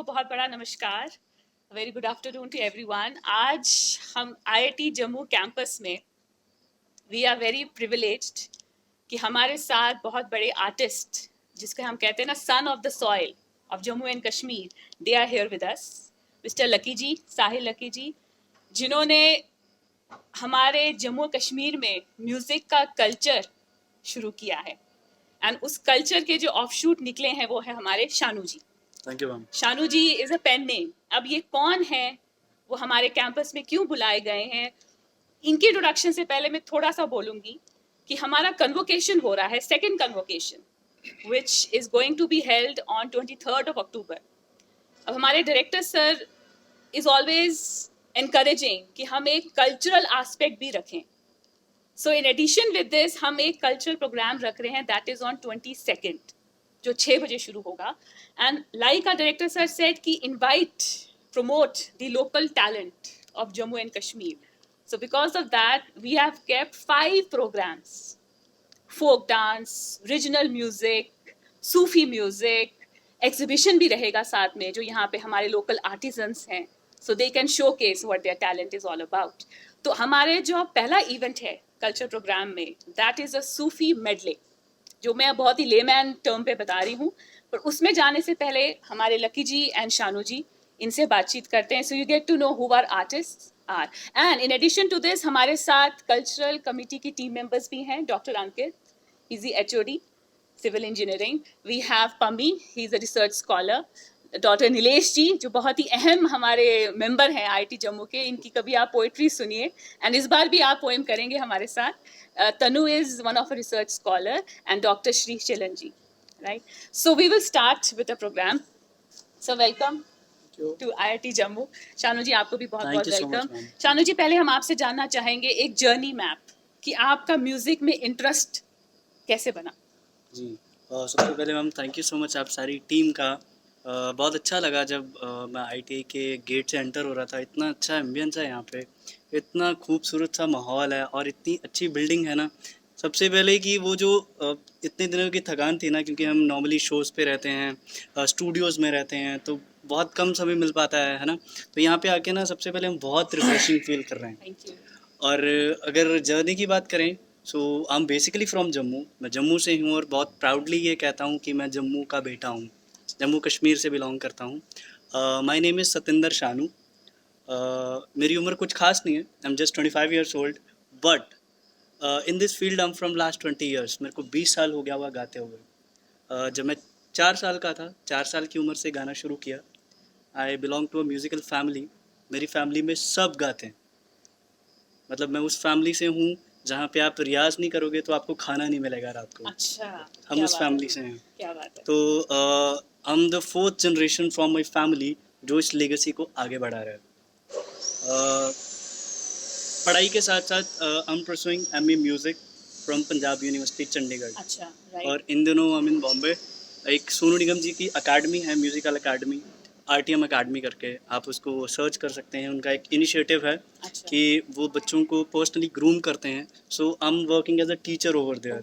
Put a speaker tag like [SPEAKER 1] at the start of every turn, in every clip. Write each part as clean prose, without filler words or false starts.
[SPEAKER 1] सबको बहुत बड़ा नमस्कार, very good afternoon to everyone. आज हम आईआईटी जम्मू कैंपस में वी आर वेरी प्रिविलेज्ड कि हमारे साथ बहुत बड़े आर्टिस्ट, जिसको हम कहते हैं ना son of the soil of Jammu and Kashmir, they are here with us. Mister Lucky ji, Sahil Lucky ji, जिन्होंने हमारे जम्मू कश्मीर में म्यूजिक का कल्चर शुरू किया है, एंड उस कल्चर के जो ऑफशूट निकले हैं वो है हमारे Shanu ji.
[SPEAKER 2] Thank you ma'am.
[SPEAKER 1] Shanu ji is a pen name. अब ये कौन है, वो हमारे कैंपस में क्यों बुलाए गए हैं, इनके इंट्रोडक्शन से पहले मैं थोड़ा सा बोलूंगी कि हमारा कन्वोकेशन हो रहा है, second convocation which is going to be held on 23rd October. अब हमारे director sir is always encouraging कि हम एक कल्चरल एस्पेक्ट भी रखें। So in addition with this हम एक कल्चरल प्रोग्राम रख रहे हैं, दैट इज ऑन 22nd, जो 6 बजे शुरू होगा। And like our director sir said कि invite, promote the local talent of Jammu and Kashmir. So because of that, we have kept 5 programs: folk dance, regional music, Sufi music, exhibition भी रहेगा साथ में, जो यहाँ पे हमारे local artisans हैं, so they can showcase what their talent is all about. तो हमारे जो पहला इवेंट है कल्चर प्रोग्राम में, that is a Sufi medley, जो मैं बहुत ही लेमैन टर्म पे बता रही हूँ, पर उसमें जाने से पहले हमारे लकी जी एंड शानू जी, इनसे बातचीत करते हैं, so you get to know who our artist are. And in addition to this हमारे साथ कल्चरल कमिटी की टीम मेंबर्स भी हैं। Doctor Ankit, he is the HOD civil engineering. We have Pami, he is a research scholar. Doctor Nilesh ji, जो बहुत ही अहम हमारे member हैं आईआईटी जम्मू के, इनकी कभी आप पोइट्री सुनिए, एंड इस बार भी आप पोएम करेंगे हमारे साथ। Tanu is one of a research scholar, and Dr. Shri Chilanji, right? So we will start with the program. So welcome to IIT Jammu. Shanu जी, आपको भी बहुत बहुत वेलकम। शानू जी, पहले हम आपसे जानना चाहेंगे एक जर्नी मैप कि आपका म्यूजिक में इंटरेस्ट कैसे बना।
[SPEAKER 2] जी सबसे पहले ma'am thank you so much आप सारी टीम का। बहुत अच्छा लगा जब मैं आईटीआई के गेट से एंटर हो रहा था। इतना अच्छा एम्बियंस है यहाँ पे, इतना खूबसूरत सा माहौल है और इतनी अच्छी बिल्डिंग है ना। सबसे पहले कि वो जो इतने दिनों की थकान थी ना, क्योंकि हम नॉर्मली शोज़ पे रहते हैं, स्टूडियोज़ में रहते हैं, तो बहुत कम समय मिल पाता है ना। तो यहाँ पे आके ना सबसे पहले हम बहुत रिफ्रेशिंग फील कर रहे हैं।
[SPEAKER 1] Thank you.
[SPEAKER 2] और अगर जर्नी की बात करें, so I am basically from Jammu. मैं जम्मू से हूँ और बहुत प्राउडली ये कहता हूँ कि मैं जम्मू का बेटा हूँ, जम्मू कश्मीर से बिलोंग करता हूँ। My name is Satinder Shanu. मेरी उम्र कुछ खास नहीं है, I am just 25 years old, but in this field I am from last 20 years. मेरे को 20 साल हो गया हुआ गाते हुए। जब मैं 4 साल का था, 4 साल की उम्र से गाना शुरू किया। I belong to a musical family. मेरी फैमिली में सब गाते हैं, मतलब मैं उस फैमिली से हूँ जहाँ पे आप रियाज नहीं करोगे तो आपको खाना नहीं मिलेगा रात को।
[SPEAKER 1] अच्छा,
[SPEAKER 2] हम उस फैमिली से हैं।
[SPEAKER 1] क्या बात है।
[SPEAKER 2] तो I am the 4th generation from my family जो इस लेगेसी को आगे बढ़ा रहा है। पढ़ाई के साथ साथ I am pursuing MA music from Punjab university Chandigarh.
[SPEAKER 1] अच्छा, राइट।
[SPEAKER 2] और इन दिनों आई एम इन बॉम्बे। एक सोनू निगम जी की अकेडमी है, म्यूज़िकल अकेडमी, आरटीएम अकेडमी करके, आप उसको सर्च कर सकते हैं। उनका एक इनिशिएटिव है
[SPEAKER 1] अच्छा।
[SPEAKER 2] कि वो बच्चों को पर्सनली ग्रूम करते हैं। So I am working as a teacher over there.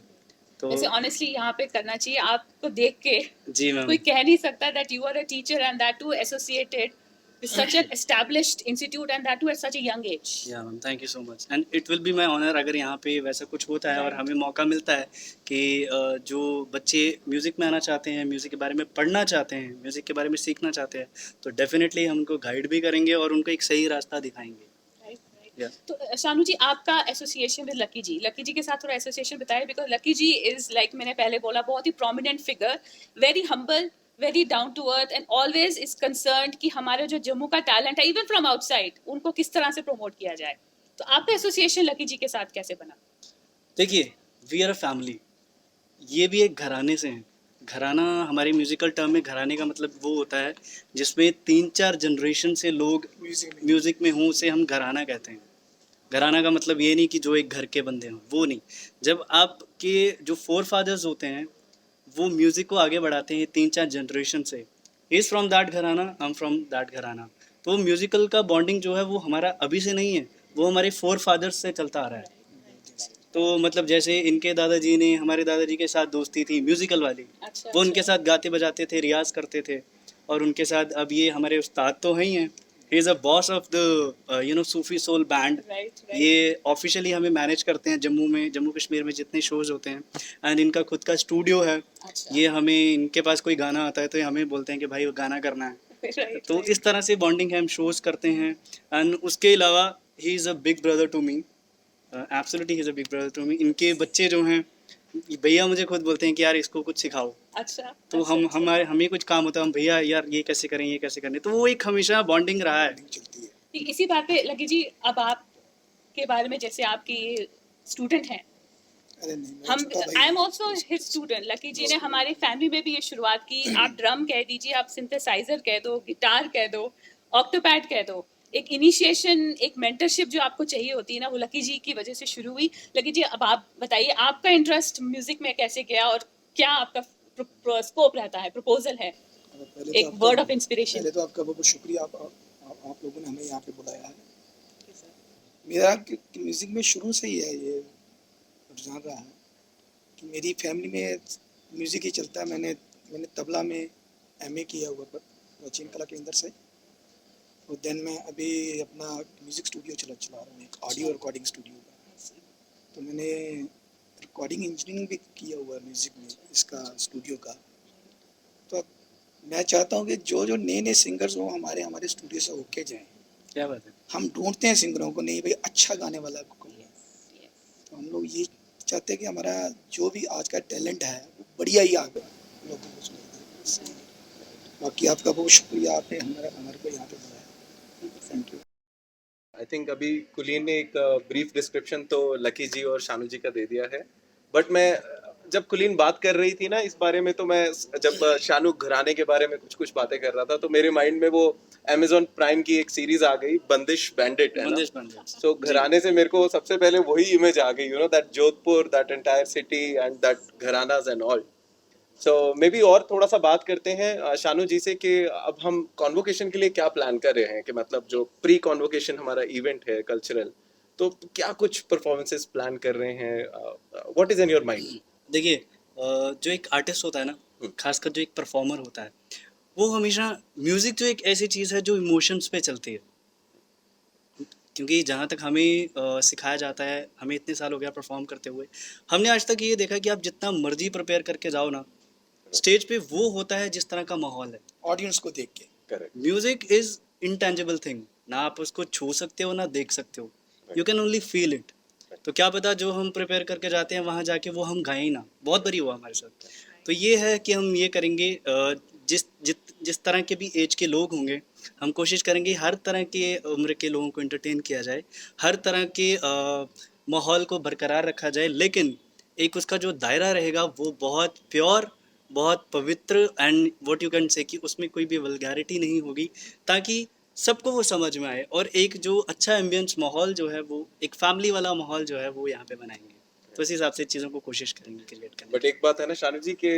[SPEAKER 2] तो
[SPEAKER 1] वैसे ऑनेस्टली यहाँ पे करना चाहिए, आपको देख के
[SPEAKER 2] जी मैम,
[SPEAKER 1] कोई कह नहीं सकता that you are a teacher and that too associated with such an established institute and that too at such a young age.
[SPEAKER 2] या ma'am thank you so much and it will be my honour अगर यहाँ पे वैसा कुछ होता है और हमें मौका मिलता है कि जो बच्चे म्यूज़िक में आना चाहते हैं, म्यूज़िक के बारे में पढ़ना चाहते हैं, म्यूज़िक के बारे में सीखना चाहते हैं, तो डेफिनेटली हम उनको गाइड भी करेंगे और उनको एक सही रास्ता दिखाएंगे। Yeah.
[SPEAKER 1] तो शानू जी, आपका एसोसिएशन विद लकी जी के साथ थोड़ा एसोसिएशन बताएं, because Lucky ji is like मैंने पहले बोला, बहुत ही prominent figure, very humble, very down to earth and always is concerned कि हमारे जो जम्मू का टैलेंट है इवन फ्रॉम आउटसाइड, उनको किस तरह से प्रमोट किया जाए। तो आपका एसोसिएशन लकी जी के साथ कैसे बना?
[SPEAKER 2] देखिए, वी आर अ फैमिली। ये भी एक घराने से हैं। घराना हमारे म्यूज़िकल टर्म में घराने का मतलब वो होता है जिसमें 3-4 जनरेशन से लोग म्यूज़िक में हों, उसे हम घराना कहते हैं। घराना का मतलब ये नहीं कि जो एक घर के बंदे हों, वो नहीं। जब आपके जो फोर फादर्स होते हैं वो म्यूज़िक को आगे बढ़ाते हैं 3-4 जनरेशन से, इज़ फ्रॉम दैट घराना, आई एम फ्रॉम दैट घराना। तो म्यूज़िकल का बॉन्डिंग जो है वो हमारा अभी से नहीं है, वो हमारे फोर फादर्स से चलता आ रहा है। तो मतलब जैसे इनके दादाजी ने हमारे दादाजी के साथ दोस्ती थी म्यूज़िकल वाली।
[SPEAKER 1] अच्छा,
[SPEAKER 2] वो उनके साथ गाते बजाते थे, रियाज़ करते थे। और उनके साथ अब ये हमारे उस्ताद तो हैं ही हैं, he is a boss of the sufi soul band.
[SPEAKER 1] Right
[SPEAKER 2] ये ऑफिशियली हमें मैनेज करते हैं जम्मू में, जम्मू कश्मीर में जितने शोज़ होते हैं, एंड इनका खुद का स्टूडियो है।
[SPEAKER 1] अच्छा
[SPEAKER 2] ये हमें, इनके पास कोई गाना आता है तो ये हमें बोलते हैं कि भाई वो गाना करना है।
[SPEAKER 1] राइट
[SPEAKER 2] तो इस तरह से बॉन्डिंग है, हम शोज़ करते हैं। एंड उसके अलावा he is a big brother to me, absolutely he is a big brother to me. इनके बच्चे जो हैं, भैया मुझे खुद बोलते हैं कि यार इसको कुछ सिखाओ।
[SPEAKER 1] अच्छा
[SPEAKER 2] तो
[SPEAKER 1] अच्छा,
[SPEAKER 2] हम
[SPEAKER 1] अच्छा।
[SPEAKER 2] हमारे हमें कुछ काम होता है, हम भैया यार ये कैसे करें, ये कैसे करें, तो वो एक हमेशा बॉन्डिंग रहा है।
[SPEAKER 3] चलती है।
[SPEAKER 1] इसी बात पे लकी जी, अब आप के बारे में, जैसे आपके स्टूडेंट हैं,
[SPEAKER 3] अरे नहीं, मेरा
[SPEAKER 1] हम
[SPEAKER 3] छोटा भाई
[SPEAKER 1] आई
[SPEAKER 3] है।
[SPEAKER 1] Am also his student. Lucky ji ने हमारी फैमिली में भी ये शुरुआत की। आप ड्रम कह दीजिए, आप सिंथेसाइजर कह दो, गिटार कह दो, ऑक्टोपैड कह दो, एक इनिशिएशन, एक मेंटरशिप जो आपको चाहिए होती है ना, वो लकी जी की वजह से शुरू हुई। लकी जी, अब आप बताइए आपका इंटरेस्ट म्यूजिक में कैसे गया और क्या आपका स्कोप रहता है, प्रपोजल है,
[SPEAKER 3] पहले तो
[SPEAKER 1] एक
[SPEAKER 3] आपका
[SPEAKER 1] वर्ड ऑफ इंस्पिरेशन।
[SPEAKER 3] पहले तो आपका बहुत शुक्रिया, आप लोगों ने हमें यहाँ पे बुलाया है। मेरा म्यूज़िक में शुरू से ही है ये रुझान रहा है कि मेरी फैमिली में म्यूज़िक ही चलता है। मैंने तबला में एमए किया हुआ प्राचीन कला केंद्र से, और देन मैं अभी अपना म्यूज़िक स्टूडियो चला रहा हूँ, एक ऑडियो रिकॉर्डिंग स्टूडियो का। तो मैंने रिकॉर्डिंग इंजीनियरिंग भी किया हुआ है म्यूज़िक में, इसका स्टूडियो का। तो मैं चाहता हूँ कि जो जो नए नए सिंगर्स हों हमारे स्टूडियो से होके जाएं।
[SPEAKER 2] क्या बात है।
[SPEAKER 3] हम ढूंढते हैं सिंगरों को, नहीं भाई अच्छा गाने वाला को कौन है। तो हम लोग ये चाहते हैं कि हमारा जो भी आज का टैलेंट है वो बढ़िया ही आगे लोगों को सुनाए। बाकी आपका बहुत शुक्रिया, आपने हमारे को यहाँ पे बुलाया। Thank you.
[SPEAKER 4] आई थिंक अभी कुलीन ने एक ब्रीफ डिस्क्रिप्शन तो लकी जी और शानू जी का दे दिया है, बट मैं जब कुलीन बात कर रही थी ना इस बारे में, तो मैं जब शानू घराने के बारे में कुछ कुछ बातें कर रहा था, तो मेरे माइंड में वो Amazon प्राइम की एक सीरीज आ गई, बंदिश बैंडिट, है ना।
[SPEAKER 2] बंदिश बैंडिट।
[SPEAKER 4] सो घराने से मेरे को सबसे पहले वही इमेज आ गई, you know, that Jodhpur, that entire city and that gharanas and all. So may be और थोड़ा सा बात करते हैं शानू जी से कि अब हम कॉन्वोकेशन के लिए क्या प्लान कर रहे हैं, कि मतलब जो प्री कॉन्वोकेशन हमारा इवेंट है कल्चरल, तो क्या कुछ परफॉर्मेंसेस प्लान कर रहे हैं, what is in your mind?
[SPEAKER 2] देखिए, जो एक आर्टिस्ट होता है ना, खासकर जो एक परफॉर्मर होता है, वो हमेशा, म्यूज़िक जो एक ऐसी चीज़ है जो इमोशंस पे चलती है। क्योंकि जहाँ तक हमें सिखाया जाता है, हमें इतने साल हो गया परफॉर्म करते हुए, हमने आज तक ये देखा कि आप जितना मर्जी प्रिपेयर करके जाओ ना, स्टेज पे वो होता है जिस तरह का माहौल है।
[SPEAKER 3] ऑडियंस को देख के।
[SPEAKER 4] Correct.
[SPEAKER 2] Music is intangible thing, ना आप उसको छू सकते हो ना देख सकते हो, you can only feel it. तो क्या पता जो हम प्रिपेयर करके जाते हैं वहाँ जाके वो हम गाएं ना, बहुत बारी हुआ हमारे साथ। तो ये है कि हम ये करेंगे, जिस तरह के भी एज के लोग होंगे, हम कोशिश करेंगे हर तरह के उम्र के लोगों को एंटरटेन किया जाए, हर तरह के माहौल को बरकरार रखा जाए, लेकिन एक उसका जो दायरा रहेगा वो बहुत प्योर, बहुत पवित्र, and what you can say कि उसमें कोई भी वल्गैरिटी नहीं होगी, ताकि सबको वो समझ में आए, और एक जो अच्छा एम्बियंस माहौल जो है, वो एक फैमिली वाला माहौल जो है वो यहाँ पे बनाएंगे। तो इस हिसाब से चीज़ों को कोशिश करेंगे क्रिएट करने
[SPEAKER 4] बट एक बात है ना शानू जी के,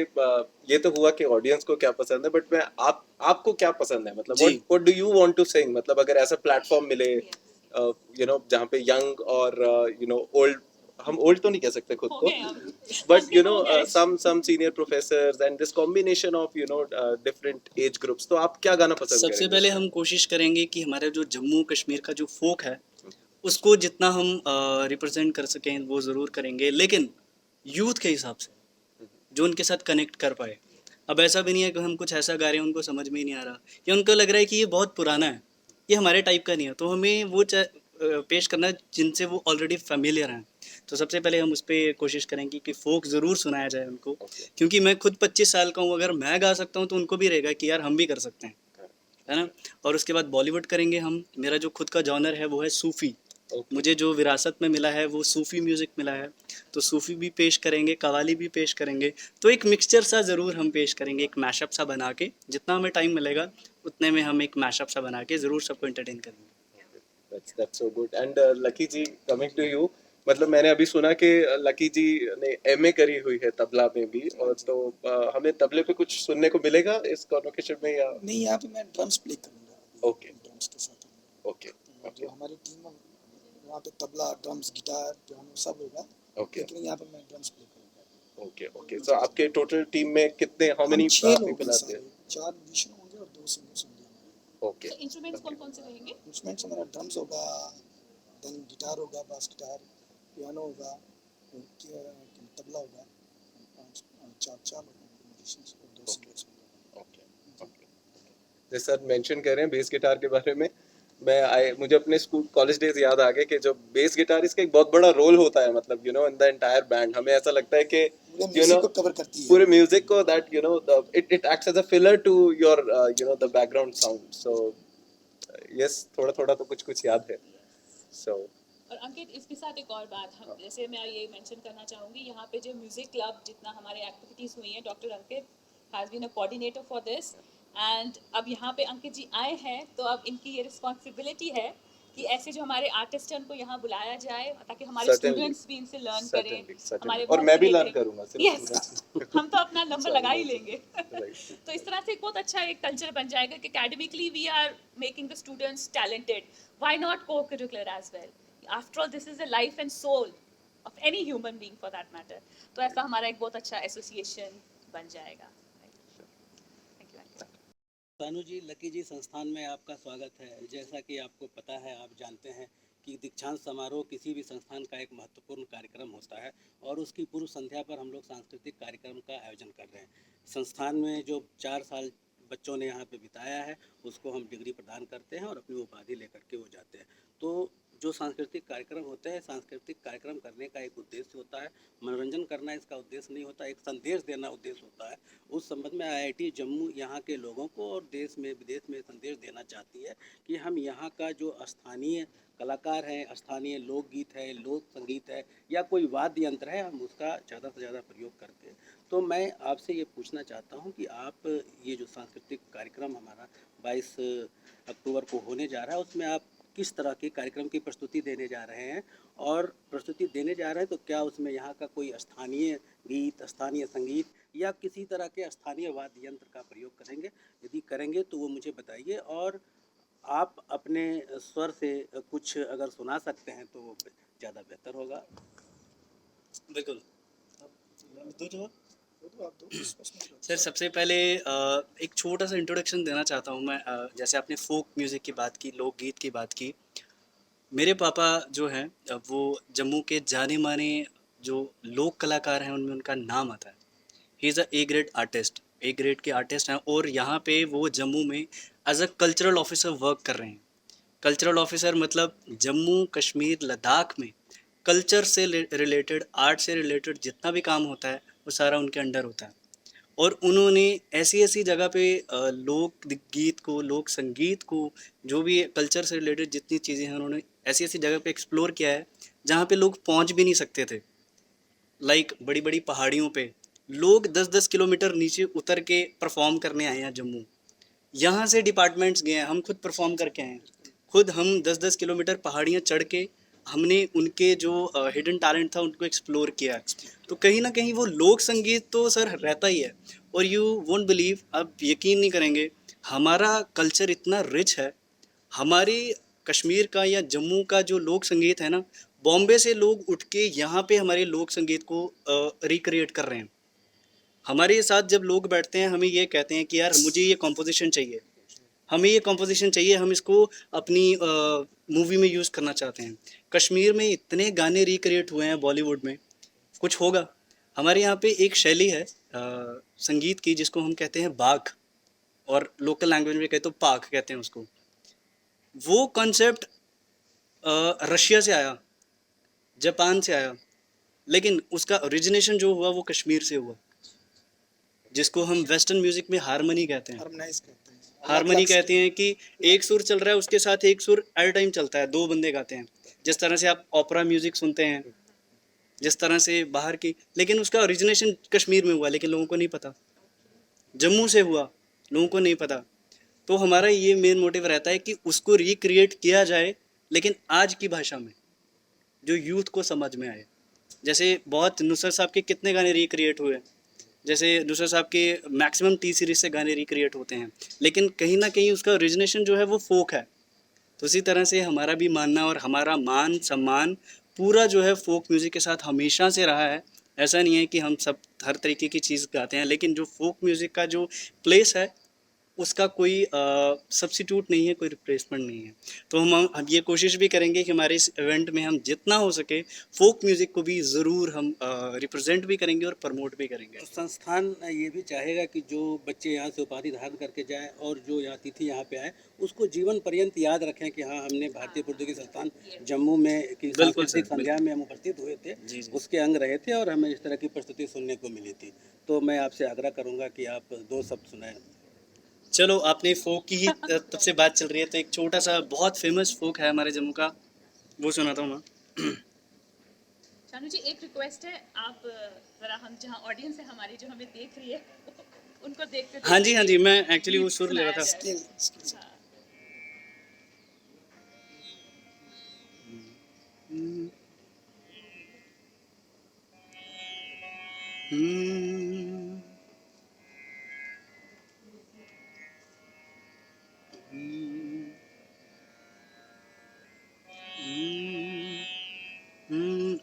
[SPEAKER 4] ये तो हुआ कि ऑडियंस को क्या पसंद है, बट मैं आपको क्या पसंद है, मतलब
[SPEAKER 2] जी।
[SPEAKER 4] What do you want to sing, मतलब अगर ऐसा प्लेटफॉर्म मिले, यू नो, जहाँ पे यंग और यू नो ओल्ड, हम ओल्ड तो नहीं कह सकते खुद
[SPEAKER 1] हो
[SPEAKER 4] को,
[SPEAKER 1] गए हम।
[SPEAKER 4] बट यू नो
[SPEAKER 1] हो गए।
[SPEAKER 4] some senior professors and this combination of you know different age groups, तो आप क्या गाना पसंद
[SPEAKER 2] सबसे
[SPEAKER 4] करेंगे
[SPEAKER 2] पहले
[SPEAKER 4] उसमें?
[SPEAKER 2] हम कोशिश करेंगे कि हमारे जो जम्मू कश्मीर का जो फोक है उसको जितना हम रिप्रेजेंट कर सकें वो ज़रूर करेंगे, लेकिन यूथ के हिसाब से जो उनके साथ कनेक्ट कर पाए। अब ऐसा भी नहीं है कि हम कुछ ऐसा गा रहे हैं उनको समझ में ही नहीं आ रहा, या उनको लग रहा है कि ये बहुत पुराना है, ये हमारे टाइप का नहीं है, तो हमें वो पेश करना है जिनसे वो ऑलरेडी फेमिलियर हैं। तो सबसे पहले हम उस पर कोशिश करेंगे कि फोक ज़रूर सुनाया जाए उनको,
[SPEAKER 4] Okay.
[SPEAKER 2] क्योंकि मैं खुद 25 साल का हूँ, अगर मैं गा सकता हूँ तो उनको भी रहेगा कि यार हम भी कर सकते हैं, है ना। और उसके बाद बॉलीवुड करेंगे हम। मेरा जो खुद का जॉनर है वो है सूफ़ी।
[SPEAKER 4] Okay.
[SPEAKER 2] मुझे जो विरासत में मिला है वो सूफ़ी म्यूज़िक मिला है, तो सूफ़ी भी पेश करेंगे, कवाली भी पेश करेंगे। तो एक मिक्सचर सा ज़रूर हम पेश करेंगे, एक मैशअप सा बना के, जितना हमें टाइम मिलेगा उतने में हम एक मैशअप सा बना के ज़रूर सबको एंटरटेन करेंगे।
[SPEAKER 4] That's so good. And Lucky ji, coming to you, मतलब मैंने अभी सुना कि लकी जी ने एमए करी हुई है तबला में भी, और तो हमें तबले पे कुछ सुनने को मिलेगा इस कॉन्वोकेशन में, या?
[SPEAKER 3] नहीं, यहाँ पे मैं ड्रम्स प्ले करूँगा।
[SPEAKER 4] Okay.
[SPEAKER 3] ड्रम्स के साथ
[SPEAKER 4] ओके
[SPEAKER 3] जो
[SPEAKER 4] ओके
[SPEAKER 3] हमारी टीम है, वहाँ पे तबला, ड्रम्स, गिटार, पियानो सब होगा।
[SPEAKER 4] ओके
[SPEAKER 3] लेकिन यहाँ पे मैं ड्रम्स प्ले करूँगा।
[SPEAKER 4] Okay okay. सो आपके टोटल टीम में कितने, हाउ
[SPEAKER 3] हम
[SPEAKER 4] मेनी
[SPEAKER 3] 6 लोग
[SPEAKER 4] पीपल
[SPEAKER 3] हैं
[SPEAKER 4] आते
[SPEAKER 3] सारे,
[SPEAKER 4] हैं?
[SPEAKER 3] 4 म्यूजिशियन होंगे और 2 2 सिंगर्स होंगे हमारे।
[SPEAKER 4] ओके
[SPEAKER 1] तो इंस्ट्रूमेंट्स कौन कौन से रहेंगे?
[SPEAKER 3] इंस्ट्रूमेंट्स हमारा ड्रम्स होगा, देन गिटार होगा, बास गिटार, पियानो होगा, और तबला होगा, 4 लोग होंगे म्यूजिशियंस और 2 सिंगर्स होंगे।
[SPEAKER 4] ओके ओके जैसे सर मेंशन कर रहे हैं बेस गिटार के बारे में, मुझे अपने स्कूल कॉलेज डेज याद आ गए कि जो बेस गिटारिस्ट का एक बहुत बड़ा रोल होता है, मतलब you know in the entire band. हमें ऐसा लगता है कि
[SPEAKER 3] पूरे
[SPEAKER 4] यू
[SPEAKER 3] म्यूजिक
[SPEAKER 4] नो
[SPEAKER 3] को कवर करती है।
[SPEAKER 4] पूरे म्यूजिक को that you know it it acts as a filler to your you know the background sound. So yes, थोड़ा थोड़ा तो कुछ कुछ याद है। सो
[SPEAKER 1] और अंकित, इसके साथ एक और बात हम जैसे मैं ये मेंशन करना चाहूँगी, यहाँ पे जो म्यूजिक क्लब जितना हमारे एक्टिविटीज़ हुई हैं, doctor Ankit has been a coordinator for this, and अब यहाँ पे अंकित जी आए हैं तो अब इनकी ये रिस्पॉन्सिबिलिटी है कि ऐसे जो हमारे आर्टिस्ट हैं उनको यहाँ बुलाया जाए ताकि हमारे
[SPEAKER 4] Certainly.
[SPEAKER 1] स्टूडेंट्स भी इनसे लर्न
[SPEAKER 4] Certainly,
[SPEAKER 1] करें।
[SPEAKER 4] certainly.
[SPEAKER 1] हमारे
[SPEAKER 4] और
[SPEAKER 1] बहुत
[SPEAKER 4] मैं भी
[SPEAKER 1] creative-
[SPEAKER 4] learn करूंगा, सिर्फ
[SPEAKER 1] Yes,
[SPEAKER 4] students।
[SPEAKER 1] हम तो अपना नंबर
[SPEAKER 4] Sorry,
[SPEAKER 1] लगा ही
[SPEAKER 4] no,
[SPEAKER 1] लेंगे।
[SPEAKER 4] Right.
[SPEAKER 1] तो इस तरह से एक बहुत अच्छा एक कल्चर बन जाएगा कि academically we are making the students talented. Why not co-curricular as well? After all, this is the life and soul of any human being for that matter. तो ऐसा हमारा एक बहुत अच्छा एसोसिएशन बन जाएगा। Thank you, Ankit.
[SPEAKER 5] Sanu ji, lucky जी संस्थान में आपका स्वागत है। जैसा कि आपको पता है, आप जानते हैं कि दीक्षांत समारोह किसी भी संस्थान का एक महत्वपूर्ण कार्यक्रम होता है और उसकी पूर्व संध्या पर हम लोग सांस्कृतिक कार्यक्रम का आयोजन कर रहे हैं। संस्थान में जो 4 साल बच्चों ने यहाँ पे बिताया है उसको हम डिग्री प्रदान करते हैं और अपनी उपाधि लेकर के वो जाते हैं। तो जो सांस्कृतिक कार्यक्रम होते हैं, सांस्कृतिक कार्यक्रम करने का एक उद्देश्य होता है, मनोरंजन करना इसका उद्देश्य नहीं होता, एक संदेश देना उद्देश्य होता है। उस संबंध में आईआईटी जम्मू यहाँ के लोगों को और देश में विदेश में संदेश देना चाहती है कि हम यहाँ का जो स्थानीय कलाकार हैं, स्थानीय लोकगीत है, लोक संगीत है या कोई वाद्य यंत्र है, हम उसका ज़्यादा से ज़्यादा प्रयोग करते हैं। तो मैं आपसे ये पूछना चाहता हूँ कि आप ये जो सांस्कृतिक कार्यक्रम हमारा 22 अक्टूबर को होने जा रहा है, उसमें आप किस तरह के कार्यक्रम की प्रस्तुति देने जा रहे हैं, और प्रस्तुति देने जा रहे हैं तो क्या उसमें यहाँ का कोई स्थानीय गीत, स्थानीय संगीत या किसी तरह के स्थानीय वाद्य यंत्र का प्रयोग करेंगे? यदि करेंगे तो वो मुझे बताइए, और आप अपने स्वर से कुछ अगर सुना सकते हैं तो वो ज़्यादा बेहतर होगा।
[SPEAKER 2] बिल्कुल। दो जवाब।
[SPEAKER 3] तो आप 2 प्रश्न करो।
[SPEAKER 2] सर, सबसे पहले एक छोटा सा इंट्रोडक्शन देना चाहता हूँ मैं। जैसे आपने फोक म्यूज़िक की बात की, लोकगीत की बात की। मेरे पापा जो हैं वो जम्मू के जाने माने जो लोक कलाकार हैं उनमें उनका नाम आता है। He is a A grade artist, A grade के आर्टिस्ट हैं, और यहाँ पे वो जम्मू में as a cultural officer work कर रहे हैं। कल्चरल ऑफिसर मतलब जम्मू कश्मीर लद्दाख में कल्चर से रिलेटेड, आर्ट से रिलेटेड जितना भी काम होता है वो सारा उनके अंडर होता है। और उन्होंने ऐसी ऐसी जगह पे लोक गीत को, लोक संगीत को, जो भी कल्चर से रिलेटेड जितनी चीज़ें हैं उन्होंने ऐसी ऐसी जगह पे एक्सप्लोर किया है जहाँ पे लोग पहुँच भी नहीं सकते थे। लाइक बड़ी बड़ी पहाड़ियों पे लोग 10-10 किलोमीटर नीचे उतर के परफॉर्म करने आए हैं जम्मू। यहाँ से डिपार्टमेंट्स गए हैं, हम खुद परफॉर्म करके आए हैं। खुद हम 10-10 किलोमीटर पहाड़ियाँ चढ़ के हमने उनके जो हिडन टैलेंट था उनको एक्सप्लोर किया। तो कहीं ना कहीं वो लोक संगीत तो सर रहता ही है। और यू वोंट बिलीव, आप यकीन नहीं करेंगे, हमारा कल्चर इतना रिच है। हमारे कश्मीर का या जम्मू का जो लोक संगीत है ना, बॉम्बे से लोग उठ के यहाँ पे हमारे लोक संगीत को रिक्रिएट कर रहे हैं। हमारे साथ जब लोग बैठते हैं हमें ये कहते हैं कि यार मुझे ये कॉम्पोजिशन चाहिए, हमें ये कॉम्पोजिशन चाहिए, हम इसको अपनी मूवी में यूज़ करना चाहते हैं। कश्मीर में इतने गाने रिक्रिएट हुए हैं बॉलीवुड में, कुछ होगा। हमारे यहाँ पे एक शैली है संगीत की जिसको हम कहते हैं बाग, और लोकल लैंग्वेज में कहते तो पाक कहते हैं उसको। वो कॉन्सेप्ट रशिया से आया, जापान से आया, लेकिन उसका ओरिजिनेशन जो हुआ वो कश्मीर से हुआ, जिसको हम वेस्टर्न म्यूजिक में हारमोनी कहते हैं।
[SPEAKER 3] हार्मोनाइज करते हैं।
[SPEAKER 2] हारमोनी कहते हैं कि एक सुर चल रहा है उसके साथ एक सुर एट टाइम चलता है, 2 बंदे गाते हैं। जिस तरह से आप ओपेरा म्यूजिक सुनते हैं, जिस तरह से बाहर की, लेकिन उसका ओरिजिनेशन कश्मीर में हुआ, लेकिन लोगों को नहीं पता। जम्मू से हुआ, लोगों को नहीं पता। तो हमारा ये मेन मोटिव रहता है कि उसको रिक्रिएट किया जाए, लेकिन आज की भाषा में, जो यूथ को समझ में आए। जैसे बहुत नुसरत साहब के कितने गाने रिक्रिएट हुए, जैसे नुसरत साहब के मैक्सिमम टी सीरीज से गाने रिक्रिएट होते हैं, लेकिन कहीं ना कहीं उसका ओरिजिनेशन जो है वो फोक है। तो इसी तरह से हमारा भी मानना और हमारा मान सम्मान पूरा जो है फोक म्यूज़िक के साथ हमेशा से रहा है। ऐसा नहीं है कि हम सब हर तरीके की चीज़ गाते हैं, लेकिन जो फोक म्यूज़िक का जो प्लेस है उसका कोई सब्स्टिट्यूट नहीं है, कोई रिप्लेसमेंट नहीं है। तो हम ये कोशिश भी करेंगे कि हमारे इस इवेंट में हम जितना हो सके फोक म्यूज़िक को भी ज़रूर हम रिप्रेजेंट भी करेंगे और प्रमोट भी करेंगे।
[SPEAKER 5] संस्थान ये भी चाहेगा कि जो बच्चे यहाँ से उपाधि धारण करके जाएं और जो यहाँ अतिथि यहाँ पे आए उसको जीवन पर्यंत याद रखें कि हाँ, हमने भारतीय प्रौद्योगिकी संस्थान जम्मू में की
[SPEAKER 2] बिल्कुल
[SPEAKER 5] सांस्कृतिक
[SPEAKER 2] सर,
[SPEAKER 5] संध्या में हम उपस्थित हुए थे,
[SPEAKER 2] जी, जी।
[SPEAKER 5] उसके अंग रहे थे और हमें इस तरह की प्रस्तुति सुनने को मिली थी। तो मैं आपसे आग्रह करूँगा कि आप 2 शब्द सुनाएं।
[SPEAKER 2] चलो, आपने फोक की ही तब से बात चल रही है, तो एक छोटा सा बहुत फेमस फोक है हमारे जम्मू का, वो सुनाता हूँ मैं।
[SPEAKER 1] शानू जी, एक रिक्वेस्ट है, आप जरा हम जहाँ ऑडियंस है हमारी जो हमें देख रही है उनको देखते
[SPEAKER 2] हाँ जी, हाँ जी, मैं एक्चुअली वो सुर ले रहा था।
[SPEAKER 3] स्किल
[SPEAKER 1] हाँ।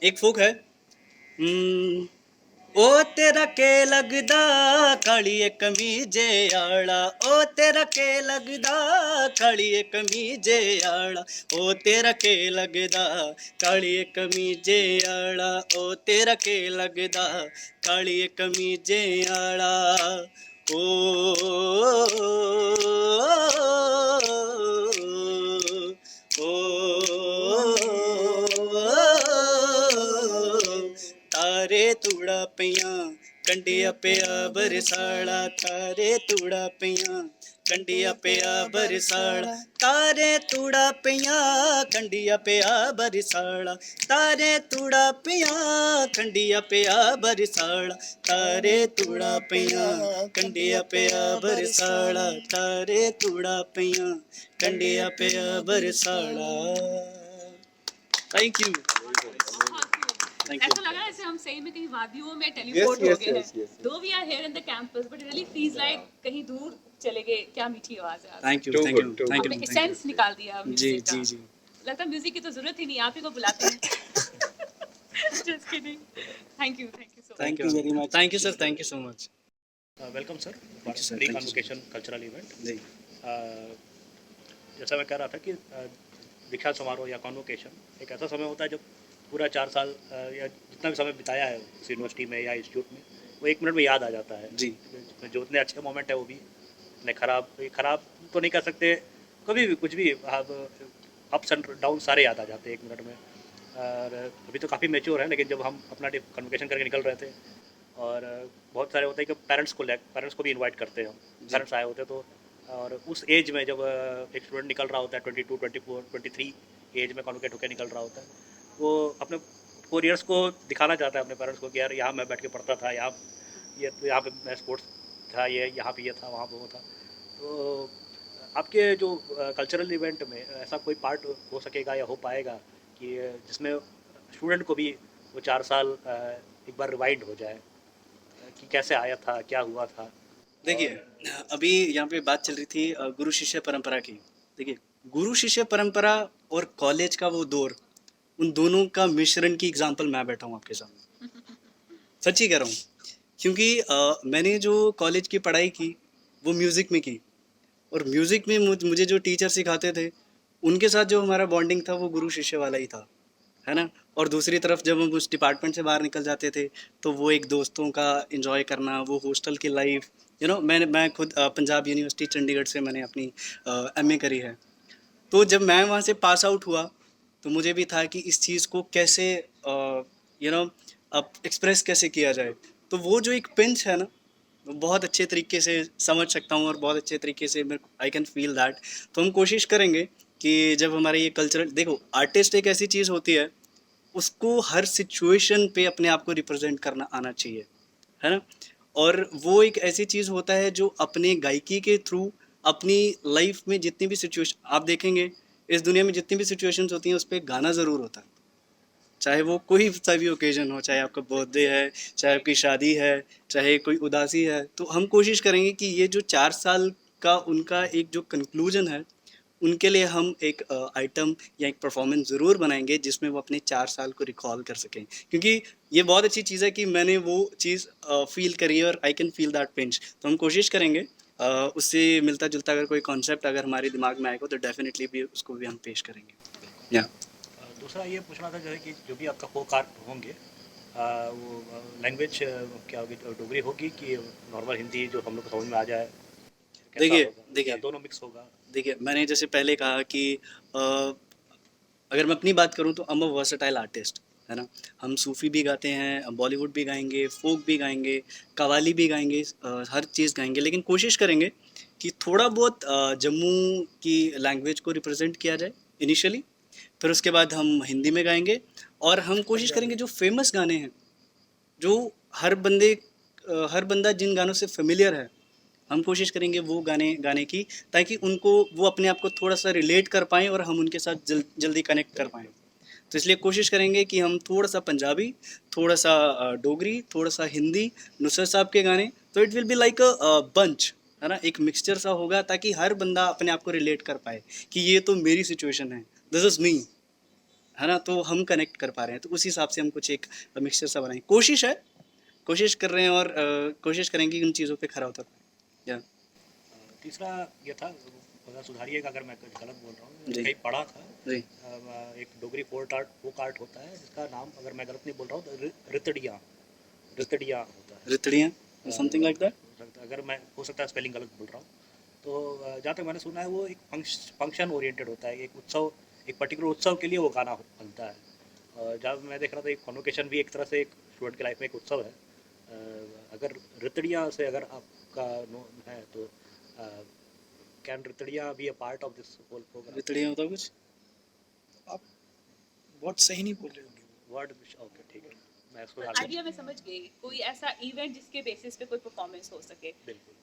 [SPEAKER 2] एक फोक है। ओ तेरा के लगदा कालिए कमीजे आड़ा, ओ तेरा के लगदा कालिए कमीजे आड़ा, ओ तेरा के लगदा कालिए कमीजे आड़ा, ओ तेरा के लगदा कालिए कमीजे आड़ा, ओ तारे तूड़ा पियां कंडिया पिया बरसाड़ा, तारे तूड़ा पियां कंडिया पिया बरसाड़ा, तारे तूड़ा पियां कंडिया पिया बरसाड़ा, तारे तूड़ा पियां कंडिया पिया बरसाड़ा, तारे तूड़ा पियां कंडिया पिया बरसाड़ा, तारे तूड़ा पियां कंडिया पिया बरसाड़ा। Thank you. Thank you.
[SPEAKER 1] ऐसा लगा जैसे हम सही में कहीं वादियों में टेलीपोर्ट हो
[SPEAKER 4] yes,
[SPEAKER 1] गए
[SPEAKER 4] yes,
[SPEAKER 1] हैं।
[SPEAKER 4] yes.
[SPEAKER 1] Though we are here in the campus but really feels like कहीं दूर चले गए। क्या मीठी आवाज है आपकी।
[SPEAKER 2] Thank you,
[SPEAKER 4] Too
[SPEAKER 2] thank
[SPEAKER 4] good,
[SPEAKER 2] you,
[SPEAKER 4] too
[SPEAKER 2] thank
[SPEAKER 1] आपने
[SPEAKER 2] यू, थैंक
[SPEAKER 1] एसेंस निकाल दिया
[SPEAKER 2] यू। जी,
[SPEAKER 1] म्यूजिक का।
[SPEAKER 2] जी, जी।
[SPEAKER 1] लगता है म्यूजिक की तो जरूरत ही नहीं, आप ही को बुलाते हैं। Just kidding. Thank you so much.
[SPEAKER 2] Thank
[SPEAKER 5] you
[SPEAKER 2] you
[SPEAKER 5] very much.
[SPEAKER 2] Thank you, sir. Thank you so much.
[SPEAKER 6] Welcome sir
[SPEAKER 2] you, sir.
[SPEAKER 6] Pre
[SPEAKER 2] Thank you,
[SPEAKER 6] convocation cultural event.
[SPEAKER 2] जी,
[SPEAKER 6] जैसा मैं कह रहा था कि दीक्षांत समारोह या कॉन्वोकेशन एक ऐसा समय होता है जब पूरा 4 साल या जितना भी समय बिताया है उस यूनिवर्सिटी में या इंस्टीट्यूट में वो 1 मिनट में याद आ जाता है।
[SPEAKER 2] जी।
[SPEAKER 6] जो उतने अच्छे मोमेंट है वो भी इतने खराब तो नहीं कर सकते, कभी भी कुछ भी अप्स एंड डाउन सारे याद आ जाते हैं 1 मिनट में। और अभी तो काफ़ी मैच्योर है, लेकिन जब हम अपना कन्वोकेशन करके निकल रहे थे और बहुत सारे होते हैं कि पेरेंट्स को भी इनवाइट करते हैं, पेरेंट्स आए होते तो, और उस एज में जब एक स्टूडेंट निकल रहा होता है 22, 24, 23 एज में कॉन्वोकेट होकर निकल रहा होता है, वो अपने 4 इयर्स को दिखाना चाहता है अपने पेरेंट्स को कि यार यहाँ मैं बैठ के पढ़ता था, यहाँ पे मैं स्पोर्ट्स था, यहाँ पे ये था, वहाँ पे वो था। तो आपके जो कल्चरल इवेंट में ऐसा कोई पार्ट हो सकेगा या हो पाएगा कि जिसमें स्टूडेंट को भी वो 4 साल एक बार रिवाइंड हो जाए कि कैसे आया था, क्या हुआ था?
[SPEAKER 2] देखिए, अभी यहाँ पे बात चल रही थी गुरु शिष्य परंपरा की। देखिए, गुरु शिष्य परंपरा और कॉलेज का वो दौर, उन दोनों का मिश्रण की एग्जांपल मैं बैठा हूँ आपके सामने। सच्ची कह रहा हूँ, क्योंकि मैंने जो कॉलेज की पढ़ाई की वो म्यूज़िक में की, और म्यूज़िक में मुझे जो टीचर सिखाते थे उनके साथ जो हमारा बॉन्डिंग था वो गुरु शिष्य वाला ही था, है ना। और दूसरी तरफ जब हम उस डिपार्टमेंट से बाहर निकल जाते थे तो वो एक दोस्तों का एंजॉय करना, वो हॉस्टल की लाइफ, मैं खुद पंजाब यूनिवर्सिटी चंडीगढ़ से मैंने अपनी एमए करी है। तो जब मैं वहाँ से पास आउट हुआ तो मुझे भी था कि इस चीज़ को कैसे अब एक्सप्रेस कैसे किया जाए। तो वो जो एक पिंच है ना, वो बहुत अच्छे तरीके से समझ सकता हूँ और बहुत अच्छे तरीके से आई कैन फील दैट। तो हम कोशिश करेंगे कि जब हमारे ये कल्चरल, देखो आर्टिस्ट एक ऐसी चीज़ होती है, उसको हर सिचुएशन पे अपने आप को रिप्रेजेंट करना आना चाहिए, है ना। और वो एक ऐसी चीज़ होता है जो अपने गायकी के थ्रू अपनी लाइफ में जितनी भी सिचुएशन आप देखेंगे, इस दुनिया में जितनी भी सिचुएशंस होती हैं उस पर गाना ज़रूर होता है, चाहे वो कोई सा भी ओकेजन हो, चाहे आपका बर्थडे है, चाहे आपकी शादी है, चाहे कोई उदासी है। तो हम कोशिश करेंगे कि ये जो 4 साल का उनका एक जो कंक्लूजन है, उनके लिए हम एक आइटम या एक परफॉर्मेंस ज़रूर बनाएंगे जिसमें वो अपने 4 साल को रिकॉल कर सकें, क्योंकि ये बहुत अच्छी चीज़ है कि मैंने वो चीज़ फील करी है और I can feel that pinch. तो हम कोशिश करेंगे उससे मिलता जुलता अगर कोई कॉन्सेप्ट अगर हमारे दिमाग में आएगा तो डेफिनेटली भी उसको भी हम पेश करेंगे। या
[SPEAKER 6] दूसरा ये पूछना था जो है कि जो भी आपका फोक आर्ट होंगे वो लैंग्वेज क्या होगी, डोगरी होगी कि नॉर्मल हिंदी जो हम लोग को समझ में आ जाए, कैसा
[SPEAKER 2] देखिए
[SPEAKER 6] होगा?
[SPEAKER 2] देखिए
[SPEAKER 6] या दोनों मिक्स होगा?
[SPEAKER 2] देखिए मैंने जैसे पहले कहा कि अगर मैं अपनी बात करूं तो I am a versatile artist, है ना। हम सूफ़ी भी गाते हैं, बॉलीवुड भी गाएंगे, फोक भी गाएंगे, कवाली भी गाएंगे, हर चीज़ गाएंगे, लेकिन कोशिश करेंगे कि थोड़ा बहुत जम्मू की लैंग्वेज को रिप्रेजेंट किया जाए इनिशियली, फिर उसके बाद हम हिंदी में गाएंगे और हम कोशिश करेंगे जो फेमस गाने हैं, जो हर बंदा जिन गानों से फेमिलियर है, हम कोशिश करेंगे वो गाने गाने की, ताकि उनको वो अपने आप को थोड़ा सा रिलेट कर पाएँ और हम उनके साथ जल्दी कनेक्ट कर पाएँ। तो इसलिए कोशिश करेंगे कि हम थोड़ा सा पंजाबी, थोड़ा सा डोगरी, थोड़ा सा हिंदी, नुसरत साहब के गाने, तो it will be like a bunch, है ना, एक मिक्सचर सा होगा ताकि हर बंदा अपने आप को रिलेट कर पाए कि ये तो मेरी सिचुएशन है, दिस इज़ मी, है ना, तो हम कनेक्ट कर पा रहे हैं। तो उस हिसाब से हम कुछ एक मिक्सचर सा बनाएं, कोशिश कर रहे हैं और कोशिश करेंगे कि उन चीज़ों पे खरा उतर पाएं। या
[SPEAKER 6] तीसरा ये था, अगर सुधारिएगा अगर मैं कुछ गलत बोल रहा हूँ,
[SPEAKER 2] जी।
[SPEAKER 6] कहीं पढ़ा था
[SPEAKER 2] जी
[SPEAKER 6] एक डोगरी फोक आर्ट होता है जिसका नाम, अगर मैं गलत नहीं बोल रहा हूँ, तो रितड़िया होता है।
[SPEAKER 2] रितड़ियाँ, समथिंग लाइक दैट।
[SPEAKER 6] हो सकता है, अगर मैं हो सकता है स्पेलिंग गलत बोल रहा हूँ। तो जहाँ तक मैंने सुना है वो एक फंक्शन ओरिएंटेड होता है, एक उत्सव, एक पर्टिकुलर उत्सव के लिए वो गाना बनता है। और जब मैं देख रहा था एक कॉन्वोकेशन भी एक तरह से एक स्टूडेंट के लाइफ में एक उत्सव है। अगर रितड़िया से अगर आपका नो है तो कैन रितड़िया be a part of this whole programme?
[SPEAKER 2] रितड़ियाँ होता कुछ?
[SPEAKER 3] आप बहुत सही नहीं बोल रहे होंगे।
[SPEAKER 6] वर्ड, ओके ठीक है, मैं इसको
[SPEAKER 1] आइडिया मैं समझ गई, कोई ऐसा इवेंट जिसके बेसिस पे कोई परफॉर्मेंस हो सके।
[SPEAKER 6] बिल्कुल।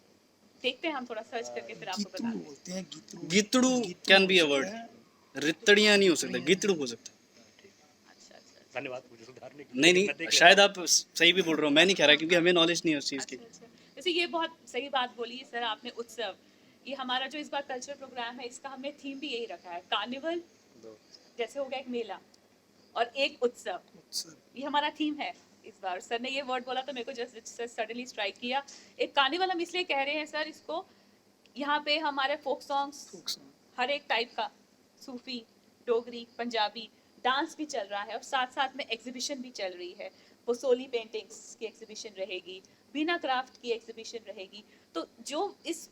[SPEAKER 1] देखते हैं हम थोड़ा सर्च करके फिर आपको
[SPEAKER 3] गीतड़ू
[SPEAKER 1] बताते हैं।
[SPEAKER 3] बोलते हैं, गीतड़ू।
[SPEAKER 2] गीतड़ू
[SPEAKER 3] गीतड़ू
[SPEAKER 2] कैन बी अ
[SPEAKER 3] हो
[SPEAKER 2] वर्ड,
[SPEAKER 3] सकता है।
[SPEAKER 2] रितड़ियाँ नहीं हो सकता, गीतड़ू हो सकता है।
[SPEAKER 6] ठीक है,
[SPEAKER 1] अच्छा अच्छा अच्छा
[SPEAKER 6] धन्यवाद मुझे सुधारने के लिए।
[SPEAKER 2] नहीं
[SPEAKER 6] मैं
[SPEAKER 2] नहीं,
[SPEAKER 6] देख
[SPEAKER 2] शायद
[SPEAKER 6] लेता
[SPEAKER 2] आप सही भी बोल रहे हो, मैं नहीं कह रहा क्योंकि हमें नॉलेज नहीं है उस चीज़ की।
[SPEAKER 1] अच्छा अच्छा। जैसे ये बहुत सही बात बोली सर आपने, उत्सव। ये हमारा जो इस बार कल्चर प्रोग्राम है, इसका हमने थीम भी यही रखा है, कार्निवल
[SPEAKER 6] हूँ।
[SPEAKER 1] जैसे हो गया एक मेला और एक उत्सव,
[SPEAKER 3] उत्सव।
[SPEAKER 1] ये हमारा थीम है इस बार। सर ने ये वर्ड बोला तो मेरे को जस्ट सडनली स्ट्राइक किया। एक कार्निवल हम इसलिए कह रहे हैं सर इसको, यहाँ पे हमारे फोक सॉन्ग्स
[SPEAKER 3] फोक सॉन्ग।
[SPEAKER 1] हर एक टाइप का, सूफी, डोगरी, पंजाबी डांस भी चल रहा है और साथ साथ में एग्जीबिशन भी चल रही है। बोसोली पेंटिंग्स की एग्जीबिशन रहेगी, बीना क्राफ्ट की एग्जीबिशन रहेगी। तो जो इस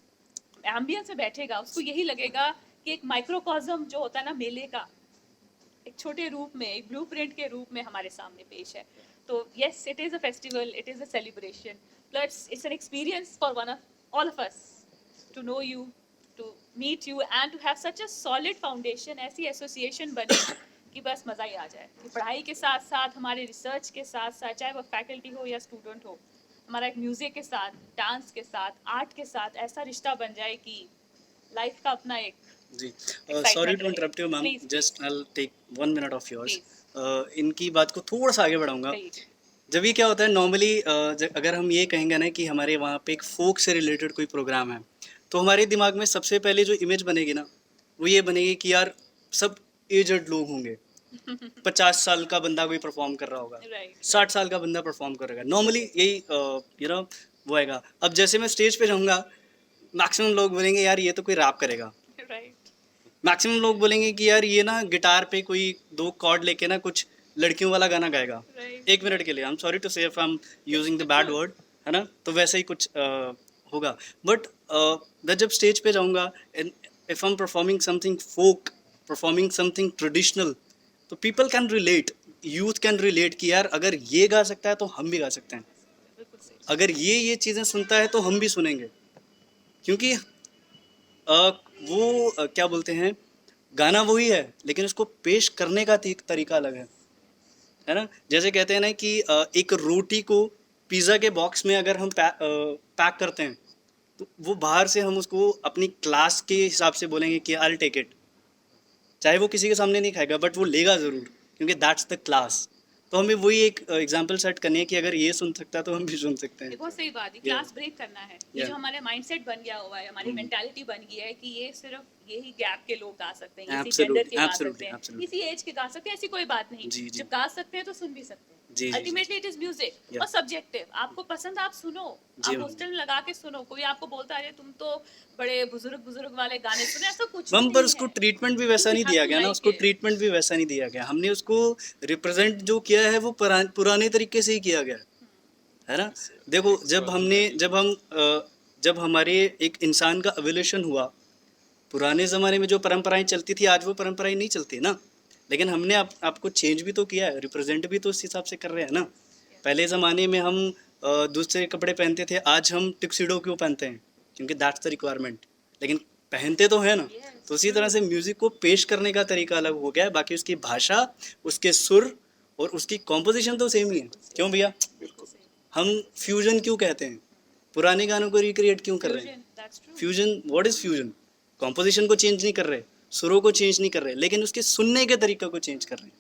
[SPEAKER 1] एम्बियंस में बैठेगा उसको यही लगेगा कि एक माइक्रोकॉज्म जो होता है ना मेले का, एक छोटे रूप में, एक ब्लूप्रिंट के रूप में हमारे सामने पेश है। तो yes, it is a festival, it is a celebration, plus it's an experience for all of us to know you, to meet you and to have such a solid foundation. ऐसी association बने कि बस मज़ा ही आ जाए कि पढ़ाई के साथ साथ, हमारे रिसर्च के साथ साथ, चाहे वो फैकल्टी हो या स्टूडेंट हो, हमारा एक म्यूज़िक के साथ, डांस के साथ, आर्ट के साथ ऐसा रिश्ता बन जाए कि लाइफ का अपना एक
[SPEAKER 2] जी,
[SPEAKER 1] Excitement
[SPEAKER 2] सॉरी टू
[SPEAKER 1] रहे।
[SPEAKER 2] Interrupt you ma'am,
[SPEAKER 1] Please,
[SPEAKER 2] just I will take 1 minute of yours.
[SPEAKER 1] Please.
[SPEAKER 2] इनकी बात को थोड़ा सा आगे बढ़ाऊंगा।
[SPEAKER 1] कहिए।
[SPEAKER 2] जब ये क्या होता है नॉर्मली, अगर हम ये कहेंगे ना कि हमारे वहाँ पे एक फोक से रिलेटेड कोई प्रोग्राम है, तो हमारे दिमाग में सबसे पहले जो इमेज बनेगी ना, वो ये बनेगी कि यार सब एजड लोग होंगे, 50 साल का बंदा कोई परफॉर्म कर रहा होगा,
[SPEAKER 1] Right.
[SPEAKER 2] 60 साल का बंदा परफॉर्म करेगा, नॉर्मली यही वो आएगा। अब जैसे मैं स्टेज पे जाऊँगा, मैक्सिमम लोग बोलेंगे यार ये तो कोई रैप करेगा,
[SPEAKER 1] Right.
[SPEAKER 2] मैक्सिमम लोग बोलेंगे कि यार ये ना गिटार पे कोई 2 कॉर्ड लेके ना कुछ लड़कियों वाला गाना गाएगा,
[SPEAKER 1] Right.
[SPEAKER 2] 1 मिनट के लिए। आई एम सॉरी टू से if I am using the bad word, है ना, तो वैसे ही कुछ होगा। बट मैं जब स्टेज पे जाऊँगा, if I am performing something folk, performing something traditional, तो people can relate, youth can relate कि यार अगर ये गा सकता है तो हम भी गा सकते हैं,
[SPEAKER 1] बिल्कुल सही।
[SPEAKER 2] अगर ये चीज़ें सुनता है तो हम भी सुनेंगे। क्योंकि क्या बोलते हैं, गाना वही है लेकिन उसको पेश करने का तरीका अलग है ना। जैसे कहते हैं ना कि एक रोटी को पिज़्ज़ा के बॉक्स में अगर हम पैक करते हैं, तो वो बाहर से हम उसको अपनी क्लास के हिसाब से बोलेंगे कि आई विल टेक इट, चाहे वो किसी के सामने नहीं खाएगा बट वो लेगा ज़रूर, क्योंकि दैट्स द क्लास। तो हमें वही एक एग्जांपल सेट करनी है कि अगर ये सुन सकता है तो हम भी सुन सकते
[SPEAKER 1] ये
[SPEAKER 2] हैं।
[SPEAKER 1] बहुत सही बात है,
[SPEAKER 2] Yeah.
[SPEAKER 1] क्लास ब्रेक करना है। ये
[SPEAKER 2] Yeah.
[SPEAKER 1] जो हमारे माइंडसेट बन गया हुआ है, हमारी मेंटालिटी बन गई है कि ये सिर्फ यही गैप के लोग गा सकते हैं, इसी
[SPEAKER 2] Absolutely,
[SPEAKER 1] जेंडर के गा
[SPEAKER 2] absolutely,
[SPEAKER 1] सकते हैं,
[SPEAKER 2] absolutely.
[SPEAKER 1] इसी एज के गा सकते हैं, ऐसी कोई बात नहीं।
[SPEAKER 2] जी, जी।
[SPEAKER 1] जब गा सकते हैं तो सुन भी सकते हैं।
[SPEAKER 2] जी, जी,
[SPEAKER 1] ultimately it is music
[SPEAKER 2] Yeah.
[SPEAKER 1] और सब्जेक्टिव। आपको पसंद आप सुनो,
[SPEAKER 2] जी,
[SPEAKER 1] आप
[SPEAKER 2] मैम।
[SPEAKER 1] हॉस्टल में लगा के सुनो। कोई आपको बोलता है तुम तो बड़े बुजुर्ग वाले गाने सुने, ऐसा कुछ
[SPEAKER 2] मैम
[SPEAKER 1] भी
[SPEAKER 2] पर
[SPEAKER 1] नहीं
[SPEAKER 2] उसको
[SPEAKER 1] है।
[SPEAKER 2] ट्रीटमेंट भी वैसा
[SPEAKER 1] You
[SPEAKER 2] नहीं
[SPEAKER 1] have
[SPEAKER 2] दिया
[SPEAKER 1] to
[SPEAKER 2] गया ना,
[SPEAKER 1] like
[SPEAKER 2] उसको
[SPEAKER 1] it.
[SPEAKER 2] ट्रीटमेंट भी वैसा नहीं दिया गया। हमने उसको रिप्रेजेंट जो किया है वो पुराने तरीके से ही किया गया है ना। देखो जब हमारे एक इंसान का एवोल्यूशन हुआ, पुराने ज़माने में जो परंपराएं चलती थी आज वो परंपराएं नहीं चलती ना, लेकिन हमने आपको चेंज भी तो किया है, रिप्रेजेंट भी तो उस हिसाब से कर रहे हैं ना। पहले ज़माने में हम दूसरे कपड़े पहनते थे, आज हम टक्सीडो क्यों पहनते हैं? क्योंकि दैट्स द रिक्वायरमेंट, लेकिन पहनते तो है ना। तो उसी तरह से म्यूज़िक को पेश करने का तरीका अलग हो गया है, बाकी उसकी भाषा, उसके सुर और उसकी कॉम्पोजिशन तो सेम ही है। क्यों भैया? हम फ्यूजन क्यों कहते हैं? पुराने गानों को रिक्रिएट क्यों कर रहे हैं?
[SPEAKER 1] Fusion, that's true.
[SPEAKER 2] Fusion, what is fusion? Composition को चेंज नहीं कर रहे, सुरों को चेंज नहीं कर रहे, लेकिन उसके सुनने के तरीका को चेंज कर रहे हैं।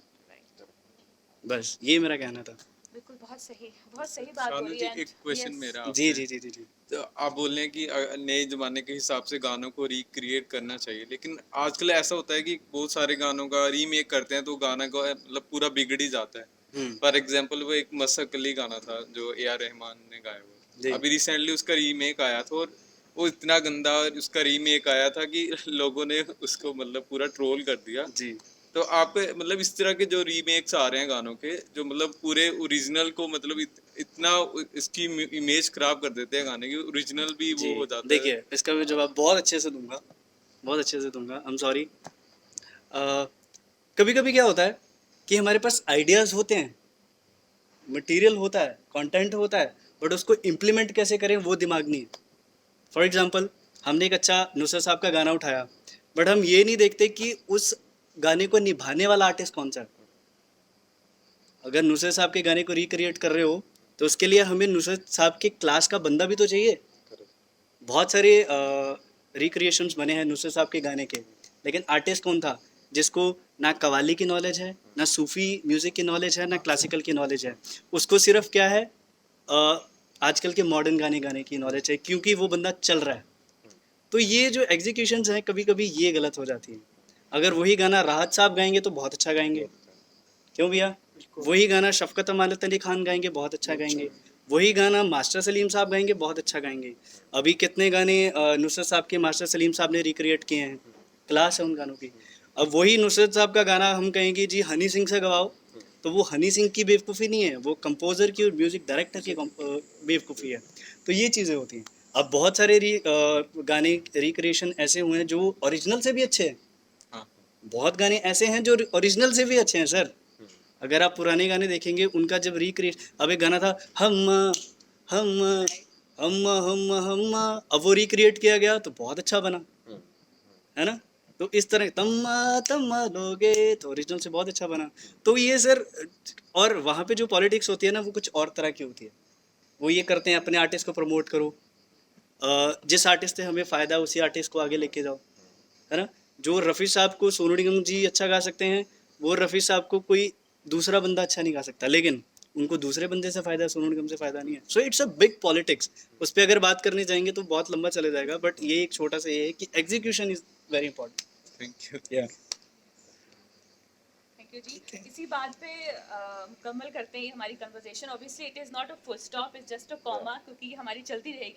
[SPEAKER 2] बस ये मेरा कहना था।
[SPEAKER 1] बिल्कुल, बहुत सही बात
[SPEAKER 7] शानू
[SPEAKER 1] बोली।
[SPEAKER 7] जी,
[SPEAKER 1] and
[SPEAKER 7] एक क्वेश्चन
[SPEAKER 1] yes,
[SPEAKER 7] मेरा
[SPEAKER 2] जी
[SPEAKER 7] आपसे।
[SPEAKER 2] जी जी जी जी
[SPEAKER 7] तो आप बोल रहे हैं कि नए ज़माने के हिसाब से गानों को रिक्रिएट करना चाहिए, लेकिन आजकल ऐसा होता है कि बहुत सारे गानों का रीमेक करते हैं तो गाना का मतलब पूरा बिगड़ ही जाता है। फॉर एग्जांपल वो एक मसक अली गाना था जो ए आर रहमान ने गाया
[SPEAKER 2] जी।
[SPEAKER 7] हुआ, अभी रिसेंटली उसका रीमेक आया था और वो इतना गंदा उसका रीमेक आया था कि लोगों ने उसको मतलब पूरा ट्रोल कर दिया।
[SPEAKER 2] जी।
[SPEAKER 7] तो आप मतलब इस तरह के जो रीमेक्स आ रहे हैं गानों के, जो मतलब पूरे ओरिजिनल को मतलब इतना इसकी इमेज खराब कर देते हैं गाने की, ओरिजिनल भी वो हो जाता है।
[SPEAKER 2] देखिए इसका मैं जवाब बहुत अच्छे से दूंगा, बहुत अच्छे से दूंगा। I am sorry. कभी कभी क्या होता है कि हमारे पास आइडियाज़ होते हैं, मटेरियल होता है, कंटेंट होता है, बट उसको इम्प्लीमेंट कैसे करें वो दिमाग नहीं है। फॉर एग्जांपल हमने एक अच्छा नुसरत साहब का गाना उठाया, बट हम ये नहीं देखते कि उस गाने को निभाने वाला आर्टिस्ट कौन सा है। अगर नुसरत साहब के गाने को रिक्रिएट कर रहे हो तो उसके लिए हमें नुसरत साहब के क्लास का बंदा भी तो चाहिए। बहुत सारे रिक्रिएशंस बने हैं नुसरत साहब के गाने के, लेकिन आर्टिस्ट कौन था जिसको ना कवाली की नॉलेज है, ना सूफ़ी म्यूज़िक की नॉलेज है, ना क्लासिकल की नॉलेज है। उसको सिर्फ क्या है, आजकल के मॉडर्न गाने गाने की नॉलेज है, क्योंकि वो बंदा चल रहा है। तो ये जो एग्जीक्यूशंस हैं कभी कभी ये गलत हो जाती हैं। अगर वही गाना राहत साहब गाएंगे तो बहुत अच्छा गाएंगे, क्यों भैया? वही गाना शफ़क़त अमानत अली खान गाएंगे, बहुत अच्छा गाएंगे। वही गाना मास्टर सलीम साहब गाएंगे, बहुत अच्छा गाएंगे। अभी कितने गाने नुसरत साहब के मास्टर सलीम साहब ने रिक्रिएट किए हैं, क्लास है उन गानों की। अब वही नुसरत साहब का गाना हम कहेंगे जी हनी सिंह से गवाओ, तो वो हनी सिंह की बेवकूफ़ी नहीं है, वो कंपोज़र की और म्यूज़िक डायरेक्टर की बेवकूफ़ी है। तो ये चीज़ें होती हैं। अब बहुत सारे गाने रिक्रिएशन ऐसे हुए हैं जो ओरिजिनल से भी अच्छे हैं।
[SPEAKER 7] हाँ।
[SPEAKER 2] बहुत गाने ऐसे हैं जो ओरिजिनल से भी अच्छे हैं सर। अगर आप पुराने गाने देखेंगे उनका जब रिक्रिएट, अब एक गाना था हम हम हम हम, अब वो रिक्रिएट किया गया तो बहुत अच्छा बना, है ना। तो इस तरह तम्मा लोगे तो ओरिजिनल से बहुत अच्छा बना। तो ये सर, और वहाँ पे जो पॉलिटिक्स होती है ना वो कुछ और तरह की होती है। वो ये करते हैं अपने आर्टिस्ट को प्रमोट करो, जिस आर्टिस्ट से हमें फ़ायदा उसी आर्टिस्ट को आगे लेके जाओ, है ना। जो रफ़ी साहब को सोनू निगम जी अच्छा गा सकते हैं, वो रफ़ी साहब को कोई दूसरा बंदा अच्छा नहीं गा सकता, लेकिन उनको दूसरे बंदे से फ़ायदा, सोनू निगम से फ़ायदा नहीं है। So it's a big politics. उस पर अगर बात करने जाएंगे तो बहुत लंबा चले जाएगा, बट ये एक छोटा सा ये है कि execution is very important.
[SPEAKER 7] Thank you.
[SPEAKER 1] Thank you जी। इसी बात पे मुकम्मल करते हैं हमारी conversation. Obviously it is not a full stop, it's just a comma, क्योंकि ये हमारी चलती रहेगी।